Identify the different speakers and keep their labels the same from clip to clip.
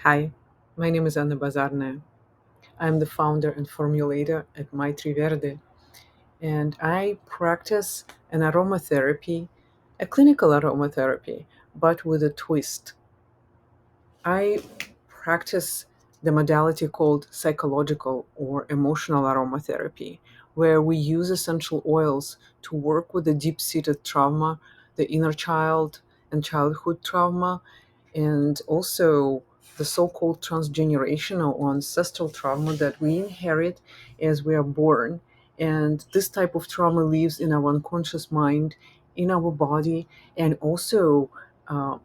Speaker 1: Hi, my name is Anna Bazarna. I'm the founder and formulator at Maitri Verde, and I practice an aromatherapy, a clinical aromatherapy, but with a twist. I practice the modality called psychological or emotional aromatherapy, where we use essential oils to work with the deep seated trauma, the inner child and childhood trauma, and also the so-called transgenerational or ancestral trauma that we inherit as we are born. And this type of trauma lives in our unconscious mind, in our body, and also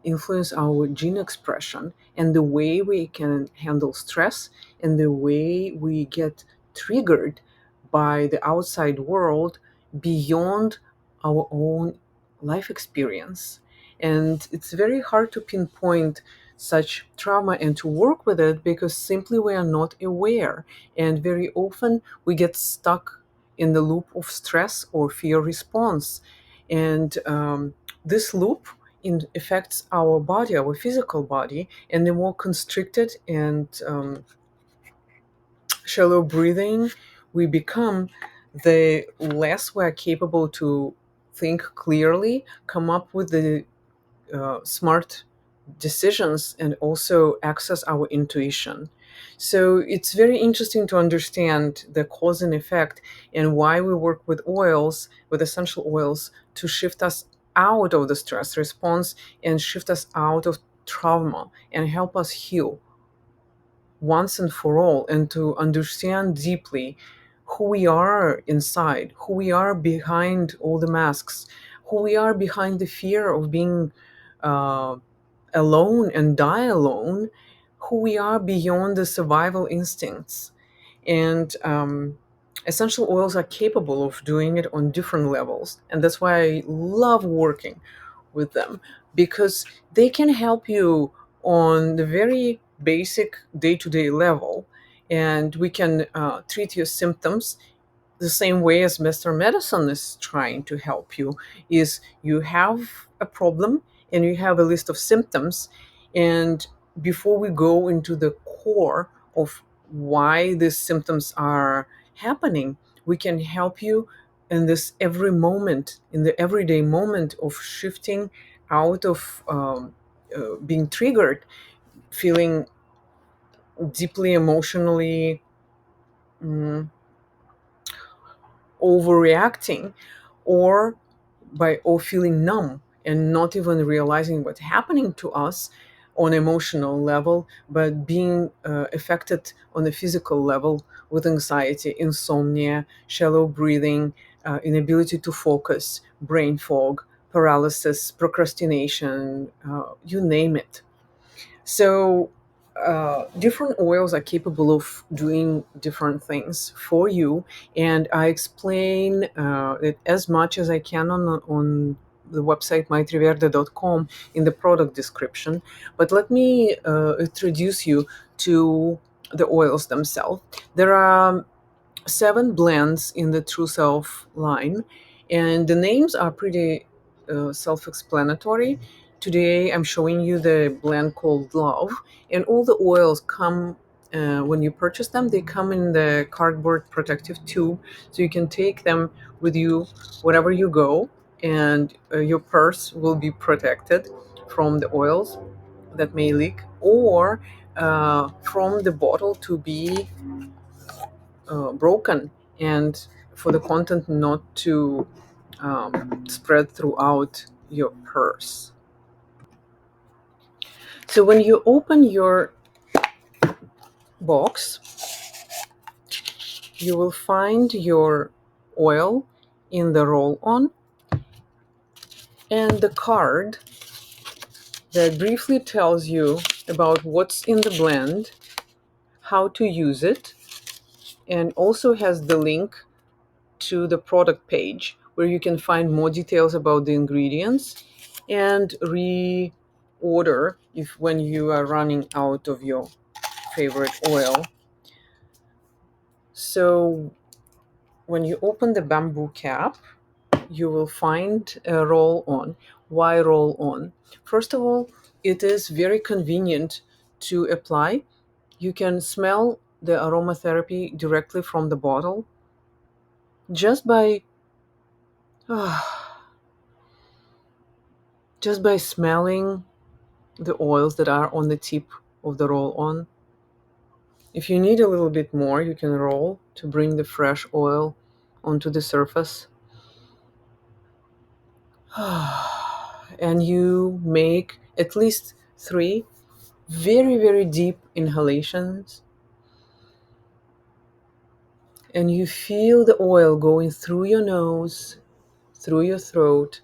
Speaker 1: influence our gene expression and the way we can handle stress and the way we get triggered by the outside world beyond our own life experience. And it's very hard to pinpoint such trauma and to work with it because simply we are not aware. And very often we get stuck in the loop of stress or fear response. And this loop affects our body, our physical body, and the more constricted and shallow breathing we become, the less we're capable to think clearly, come up with the smart decisions, and also access our intuition. So it's very interesting to understand the cause and effect and why we work with oils, with essential oils, to shift us out of the stress response and shift us out of trauma and help us heal once and for all, and to understand deeply who we are inside, who we are behind all the masks, who we are behind the fear of being uh, alone and die alone, who we are beyond the survival instincts. And essential oils are capable of doing it on different levels. And that's why I love working with them, because they can help you on the very basic day-to-day level, and we can treat your symptoms the same way as Western medicine is trying to help you. Is you have a problem and you have a list of symptoms, and before we go into the core of why these symptoms are happening, we can help you in this every moment, in the everyday moment of shifting out of being triggered, feeling deeply emotionally mm, overreacting, or feeling numb and not even realizing what's happening to us on emotional level, but being affected on a physical level with anxiety, insomnia, shallow breathing, inability to focus, brain fog, paralysis, procrastination, you name it. So, different oils are capable of doing different things for you, and I explain it as much as I can on the website maitriverde.com in the product description. But let me introduce you to the oils themselves. There are 7 blends in the True Self line, and the names are pretty self explanatory. Today, I'm showing you the blend called Love, and all the oils come. When you purchase them, they come in the cardboard protective tube, so you can take them with you wherever you go, and your purse will be protected from the oils that may leak, or from the bottle to be broken, and for the content not to spread throughout your purse. So when you open your box, you will find your oil in the roll on and the card that briefly tells you about what's in the blend, how to use it, and also has the link to the product page where you can find more details about the ingredients and reorder if when you are running out of your favorite oil. So when you open the bamboo cap, you will find a roll on. Why roll on? First of all, it is very convenient to apply. You can smell the aromatherapy directly from the bottle just by just by smelling the oils that are on the tip of the roll on. If you need a little bit more, you can roll to bring the fresh oil onto the surface. And you make at least three very, very deep inhalations, and you feel the oil going through your nose, through your throat,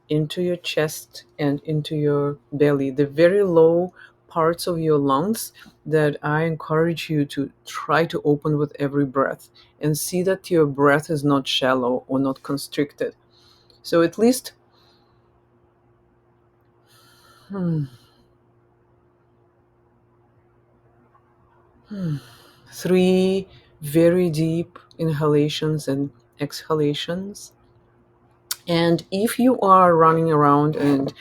Speaker 1: into your chest, and into your belly, the very low parts of your lungs that I encourage you to try to open with every breath, and see that your breath is not shallow or not constricted. So at least hmm, three very deep inhalations and exhalations. And if you are running around and,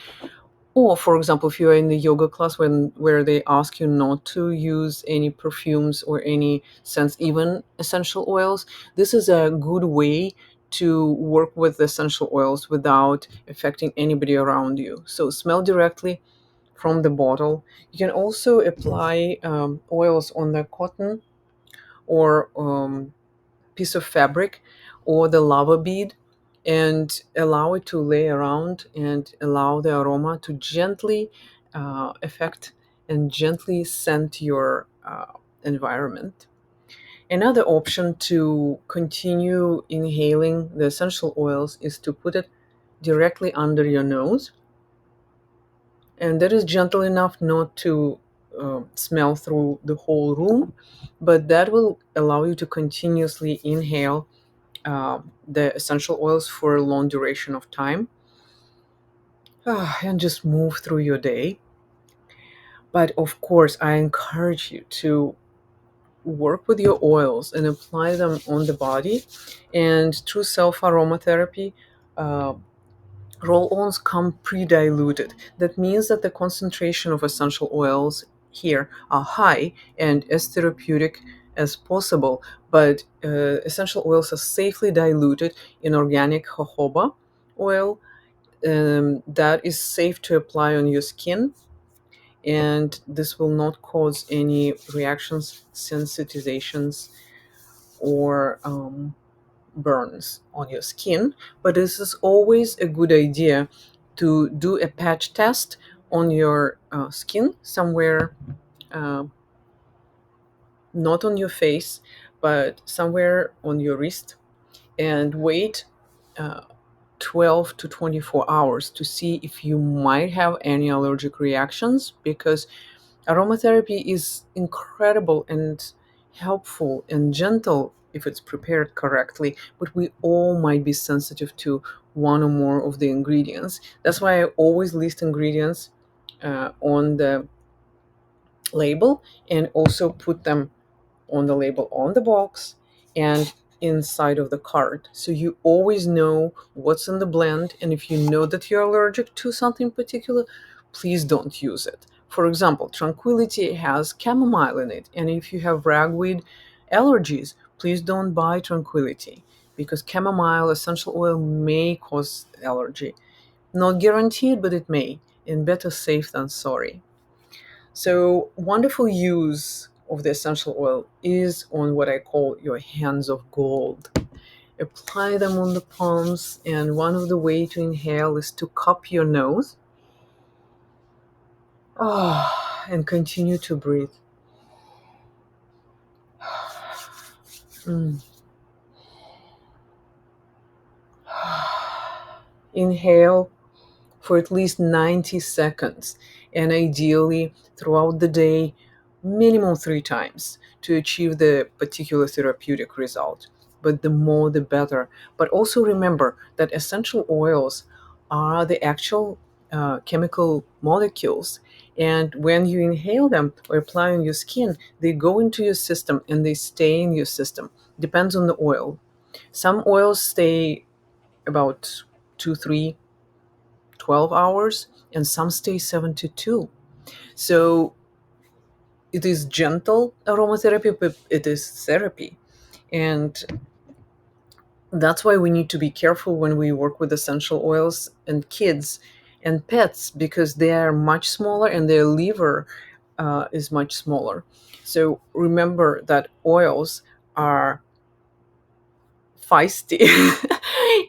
Speaker 1: or for example, if you are in the yoga class where they ask you not to use any perfumes or any scents, even essential oils, this is a good way to work with essential oils without affecting anybody around you. So smell directly from the bottle. You can also apply oils on the cotton or piece of fabric or the lava bead, and allow it to lay around and allow the aroma to gently affect and gently scent your environment. Another option to continue inhaling the essential oils is to put it directly under your nose, and that is gentle enough not to smell through the whole room, but that will allow you to continuously inhale the essential oils for a long duration of time, and just move through your day. But of course, I encourage you to work with your oils and apply them on the body. And through self aromatherapy, uh, roll ons come pre diluted. That means that the concentration of essential oils here are high and as therapeutic as possible, but essential oils are safely diluted in organic jojoba oil that is safe to apply on your skin, and this will not cause any reactions, sensitizations, or burns on your skin. But this is always a good idea to do a patch test on your skin somewhere, uh, not on your face, but somewhere on your wrist, and wait uh, 12 to 24 hours to see if you might have any allergic reactions, because aromatherapy is incredible and helpful and gentle if it's prepared correctly, but we all might be sensitive to one or more of the ingredients. That's why I always list ingredients on the label, and also put them on the label on the box and inside of the cart, so you always know what's in the blend. And if you know that you're allergic to something particular, please don't use it. For example, tranquility has chamomile in it, and if you have ragweed allergies, please don't buy tranquility, because chamomile essential oil may cause allergy. Not guaranteed, but it may, and better safe than sorry. So, wonderful use of the essential oil is on what I call your hands of gold. Apply them on the palms, and one of the way to inhale is to cup your nose, and continue to breathe. Mm. Inhale for at least 90 seconds, and ideally throughout the day, minimum 3 times, to achieve the particular therapeutic result. But the more the better. But also remember that essential oils are the actual chemical molecules. And when you inhale them or apply on your skin, they go into your system and they stay in your system. Depends on the oil. Some oils stay about 2, 3, 12 hours, and some stay 72. So it is gentle aromatherapy, but it is therapy. And that's why we need to be careful when we work with essential oils and kids and pets, because they are much smaller and their liver is much smaller. So remember that oils are feisty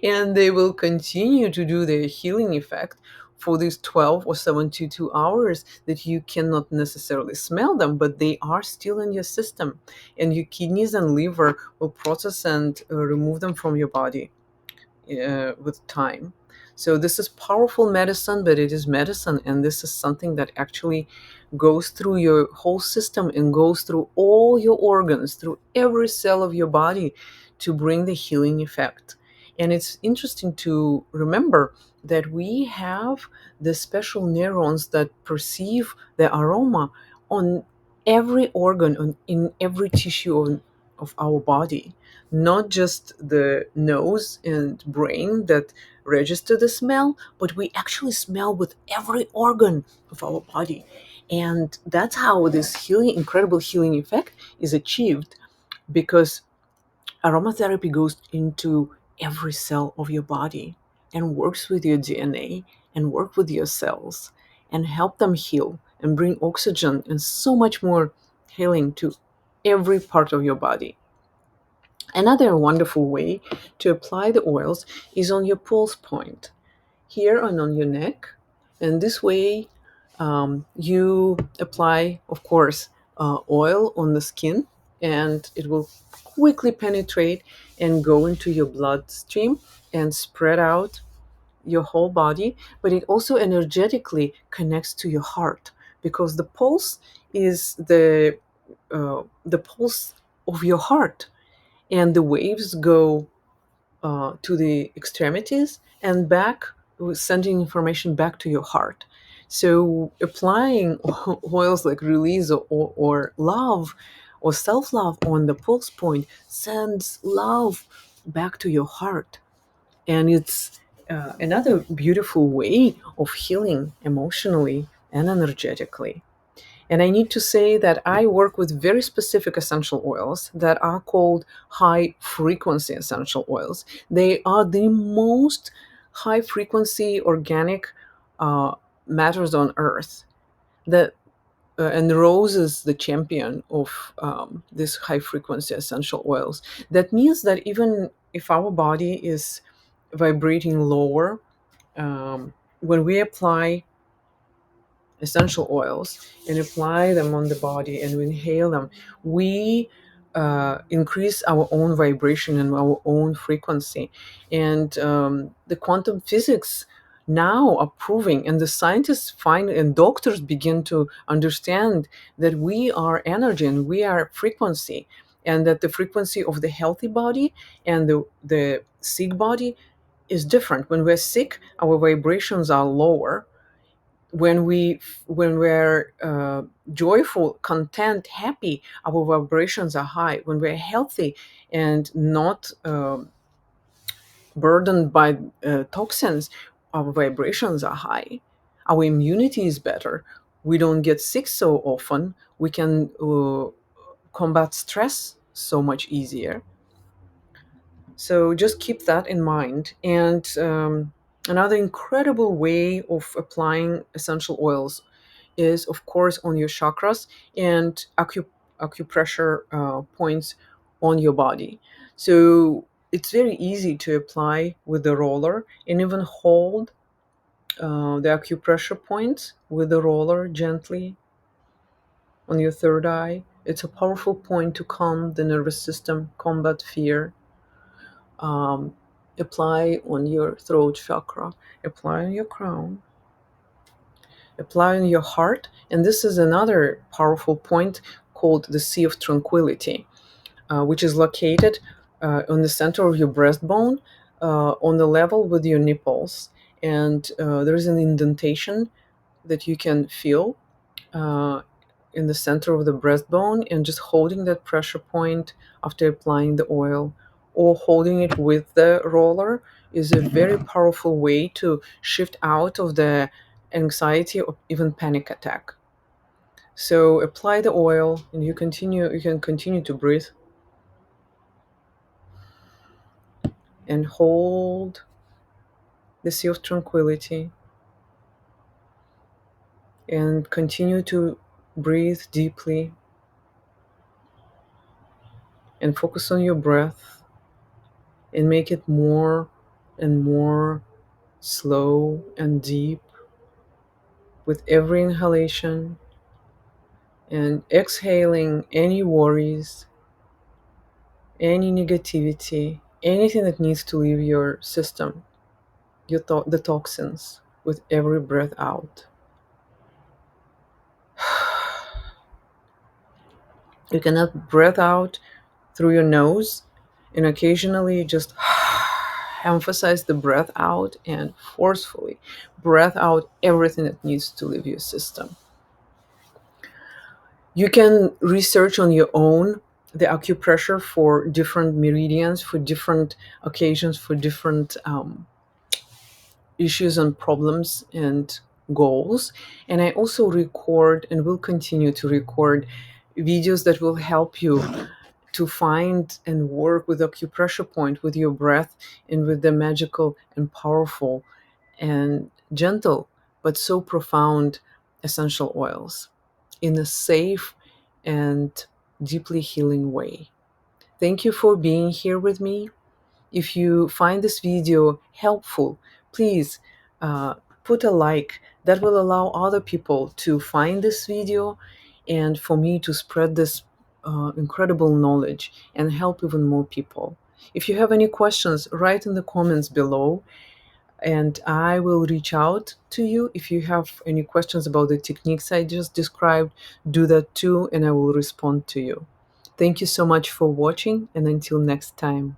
Speaker 1: and they will continue to do their healing effect for these 12 or 72 hours that you cannot necessarily smell them, but they are still in your system, and your kidneys and liver will process and remove them from your body with time. So this is powerful medicine, but it is medicine, and this is something that actually goes through your whole system and goes through all your organs, through every cell of your body to bring the healing effect. And it's interesting to remember that we have the special neurons that perceive the aroma on every organ, in every tissue of our body, not just the nose and brain that register the smell, but we actually smell with every organ of our body. And that's how this healing, incredible healing effect is achieved, because aromatherapy goes into every cell of your body and works with your DNA and work with your cells and help them heal and bring oxygen and so much more healing to every part of your body. Another wonderful way to apply the oils is on your pulse point, here and on your neck. And this way, you apply, of course, oil on the skin, and it will quickly penetrate and go into your bloodstream and spread out your whole body. But it also energetically connects to your heart, because the pulse is the pulse of your heart, and the waves go to the extremities and back, sending information back to your heart. So applying oils like release or love or self-love on the pulse point sends love back to your heart. And it's another beautiful way of healing emotionally and energetically. And I need to say that I work with very specific essential oils that are called high frequency essential oils. They are the most high frequency organic uh, matters on earth. That and rose is the champion of these high frequency essential oils. That means that even if our body is vibrating lower, when we apply essential oils and apply them on the body and we inhale them, we increase our own vibration and our own frequency. And the quantum physics now are proving, and the scientists find and doctors begin to understand that we are energy and we are frequency, and that the frequency of the healthy body and the sick body is different. When we're sick, our vibrations are lower. When we're joyful, content, happy, our vibrations are high. When we're healthy and not burdened by toxins, our vibrations are high. Our immunity is better. We don't get sick so often. We can combat stress so much easier. So just keep that in mind. And another incredible way of applying essential oils is, of course, on your chakras and acupressure points on your body. So it's very easy to apply with the roller and even hold the acupressure points with the roller gently on your third eye. It's a powerful point to calm the nervous system, combat fear. um, Apply on your throat chakra, apply on your crown, apply on your heart. And this is another powerful point called the Sea of Tranquility, which is located on the center of your breastbone, on the level with your nipples. And there is an indentation that you can feel uh, in the center of the breastbone, and just holding that pressure point after applying the oil or holding it with the roller is a very powerful way to shift out of the anxiety or even panic attack. So apply the oil, and you can continue to breathe and hold the sea of tranquility, and continue to breathe deeply and focus on your breath and make it more and more slow and deep with every inhalation, and exhaling any worries, any negativity, anything that needs to leave your system, the toxins, with every breath out. You cannot breathe out through your nose, and occasionally just emphasize the breath out and forcefully breath out everything that needs to leave your system. You can research on your own the acupressure for different meridians, for different occasions, for different issues and problems and goals. And I also record and will continue to record videos that will help you to find and work with acupressure point, with your breath, and with the magical and powerful and gentle but so profound essential oils in a safe and deeply healing way. Thank you for being here with me. If you find this video helpful, please uh, put a like. That will allow other people to find this video and for me to spread this incredible knowledge and help even more people. If you have any questions, write in the comments below and I will reach out to you. If you have any questions about the techniques I just described, do that too, and I will respond to you. Thank you so much for watching, and until next time.